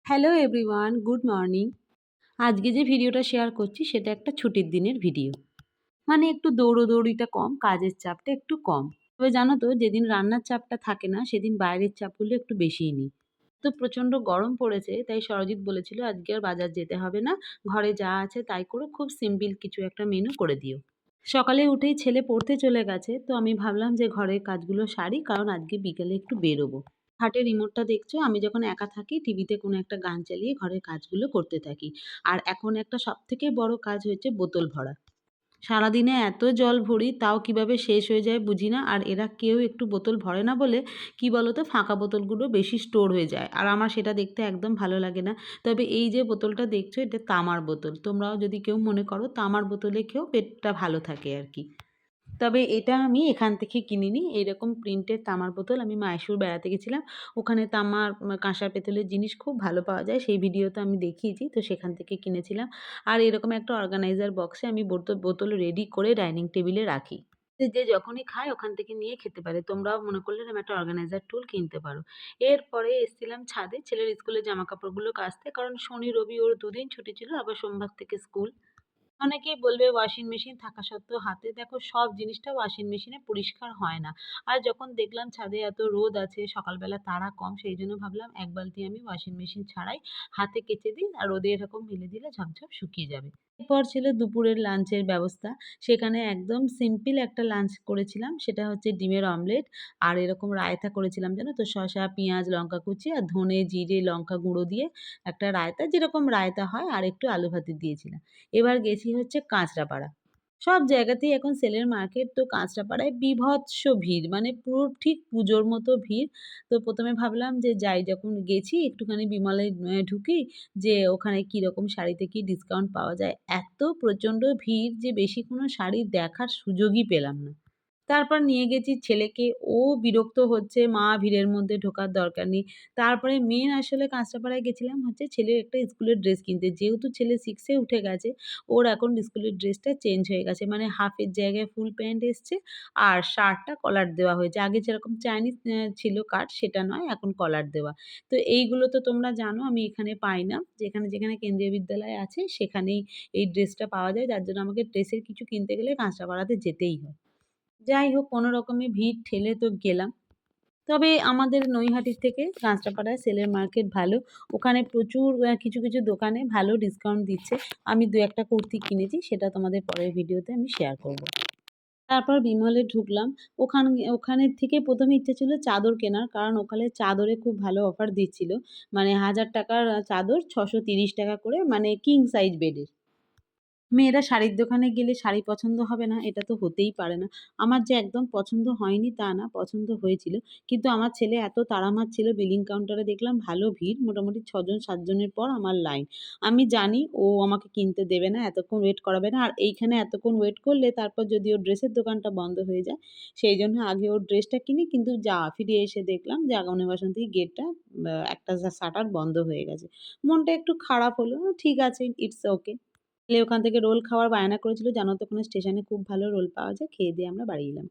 Hello everyone, good morning. আজকে যে ভিডিওটা শেয়ার করছি সেটা একটা ছুটির দিনের ভিডিও। মানে একটু দৌড়োদৌড়িটা কম, কাজের চাপটা একটু কম। তবে জানো তো যেদিন রান্নার চাপটা থাকে না সেদিন বাইরের চাপগুলো একটু বেশিই নিই। তো প্রচণ্ড গরম পড়েছে তাই সরজিৎ বলেছিল আজকে আর বাজার যেতে হবে না। ঘরে যা আছে তাই করে খুব সিম্পল কিছু একটা মেনু করে দিও। সকালে উঠেই ছেলে পড়তে চলে গেছে তো আমি ভাবলাম যে ঘরের কাজগুলো সারি কারণ আজকে বিকেলে একটু বেরোবো। খাটের রিমোটটা দেখছো আমি যখন একা থাকি টিভিতে কোনো একটা গান চালিয়ে ঘরের কাজগুলো করতে থাকি। আর এখন একটা সবথেকে বড় কাজ হয়েছে বোতল ভরা। সারাদিনে এত জল ভরি তাও কিভাবে শেষ হয়ে যায় বুঝি না। আর এরা কেউ একটু বোতল ভরে না বলে কি বলতো ফাঁকা বোতলগুলো বেশি স্টোর হয়ে যায়। আর আমার সেটা দেখতে একদম ভালো লাগে না। তবে এই যে বোতলটা দেখছো এটা তামার বোতল। তোমরাও যদি কেউ মনে করো তামার বোতলে খেয়েও পেটটা ভালো থাকে আরকি। তবে এটা আমি এখান থেকে কিনিনি। এইরকম প্রিন্টের তামার বোতল আমি মাইশোর বেড়াতে গেছিলাম। ওখানে তামার কাঁসা পেতলের জিনিস খুব ভালো পাওয়া যায়। সেই ভিডিওতে আমি দেখিয়েছি। তো সেখান থেকে কিনেছিলাম। আর এরকম একটা অর্গানাইজার বক্সে আমি বোতল রেডি করে ডাইনিং টেবিলে রাখি। যে যখনই খায় ওখান থেকে নিয়ে খেতে পারে। তোমরাও মনে করলে এরকম একটা অর্গানাইজার টুল কিনতে পারো। এরপরে এসছিলাম ছাদে ছেলের স্কুলের জামাকাপড়গুলো কাচতে। কারণ শনি, রবি ওর ২ দিন ছুটি ছিল। আবার সোমবার থেকে স্কুল। অনেকেই বলবে ওয়াশিং মেশিন থাকা সত্ত্বেও হাতে দেখো সব জিনিসটা ওয়াশিং মেশিনে পরিষ্কার হয় না। আর যখন দেখলাম ছাদে এত রোদ আছে, সকালবেলা তাড়া কম, সেইজন্য ভাবলাম ১ বালতি আমি ওয়াশিং মেশিন ছাড়াই হাতে কেচে দিই আর রোদে এরকম মেলে দিলে ঝপঝপ শুকিয়ে যাবে। এরপর ছিল দুপুরের লাঞ্চের ব্যবস্থা। সেখানে একদম সিম্পল একটা লাঞ্চ করেছিলাম। সেটা হচ্ছে ডিমের অমলেট আর এরকম রায়তা করেছিলাম জানো তো শসা, পেঁয়াজ, লঙ্কা কুচি আর ধনে, জিরে, লঙ্কা গুঁড়ো দিয়ে একটা রায়তা যেরকম রায়তা হয় আর একটু আলু ভাতে দিয়েছিলাম। এবার গেছি হচ্ছে কাঁচরাপাড়া। সব জায়গাতেই এখন সেলের মার্কেট তো কাঁচরাপাড়ায় বীভৎস ভিড়। মানে পুরো ঠিক পুজোর মতো ভিড়। তো ১ম এ ভাবলাম যে যাই যখন গেছি একটুখানি বিমলে ঢুকি যে ওখানে কিরকম শাড়িতে কি ডিসকাউন্ট পাওয়া যায়। এত প্রচণ্ড ভিড় যে বেশি কোনো শাড়ি দেখার সুযোগই পেলাম না। তারপর নিয়ে গেছি ছেলেকে, ও বিরক্ত হচ্ছে, "মা ভিড়ের মধ্যে ঢোকার দরকার নেই।" তারপরে মেন আসলে কাঁচরাপাড়ায় গেছিলাম হচ্ছে ছেলের একটা স্কুলের ড্রেস কিনতে। যেহেতু ছেলে 6 এ উঠে গেছে, ওর এখন স্কুলের ড্রেসটা চেঞ্জ হয়ে গেছে। মানে হাফের জায়গায় ফুল প্যান্ট এসছে আর শার্টটা কলার দেওয়া হয়েছে। আগে যেরকম চাইনিজ ছিল কাট সেটা নয়, এখন কলার দেওয়া। তো এইগুলো তো তোমরা জানো আমি এখানে পাই না। যেখানে কেন্দ্রীয় বিদ্যালয় আছে সেখানেই এই ড্রেসটা পাওয়া যায়। যার জন্য আমাকে ড্রেসের কিছু কিনতে গেলে কাঁচরাপাড়াতে যেতেই হয়। যাই হোক কোনো রকমে ভিড় ঠেলে তো গেলাম। তবে আমাদের নৈহাটির থেকে কাঁচরাপাড়ায় সেলের মার্কেট ভালো। ওখানে প্রচুর কিছু দোকানে ভালো ডিসকাউন্ট দিচ্ছে। আমি ২-১ টা কুর্তি কিনেছি সেটা তোমাদের পরের ভিডিওতে আমি শেয়ার করব। তারপর বিমলে ঢুকলাম। ওখানের থেকে ১ম এ ইচ্ছে ছিল চাদর কেনার। কারণ ওখানে চাদরে খুব ভালো অফার দিচ্ছিল। মানে ৳১,০০০ র চাদর ৳৬৩০ করে মানে কিং সাইজ বেডের। মেয়েরা শাড়ির দোকানে গেলে শাড়ি পছন্দ হবে না, এটা তো হতেই পারে না। আমার যে একদম পছন্দ হয়নি তা না, পছন্দ হয়েছিল। কিন্তু আমার ছেলে এত তাড়া মারছিল বিলিং কাউন্টারে দেখলাম ভালো ভিড়। মোটামুটি ৬ জন ৭ জনের পর আমার লাইন। আমি জানি ও আমাকে কিনতে দেবে না, এতক্ষণ ওয়েট করাবে না। আর এইখানে এতক্ষণ ওয়েট করলে তারপর যদি ওর ড্রেসের দোকানটা বন্ধ হয়ে যায়, সেইজন্য আগে ওর ড্রেসটা কিনি। কিন্তু ফিরে এসে দেখলাম যে আগামী বাসন্তী গেটটা একটা শাটার বন্ধ হয়ে গেছে। মনটা একটু খারাপ হলো। ঠিক আছে, ইটস ওকে। ছেলে ওখান থেকে রোল খাওয়ার বায়না করেছিল। জানো তো ওখানে স্টেশনে খুব ভালো রোল পাওয়া যায়। খেয়ে দিয়ে আমরা বাড়ি এলাম।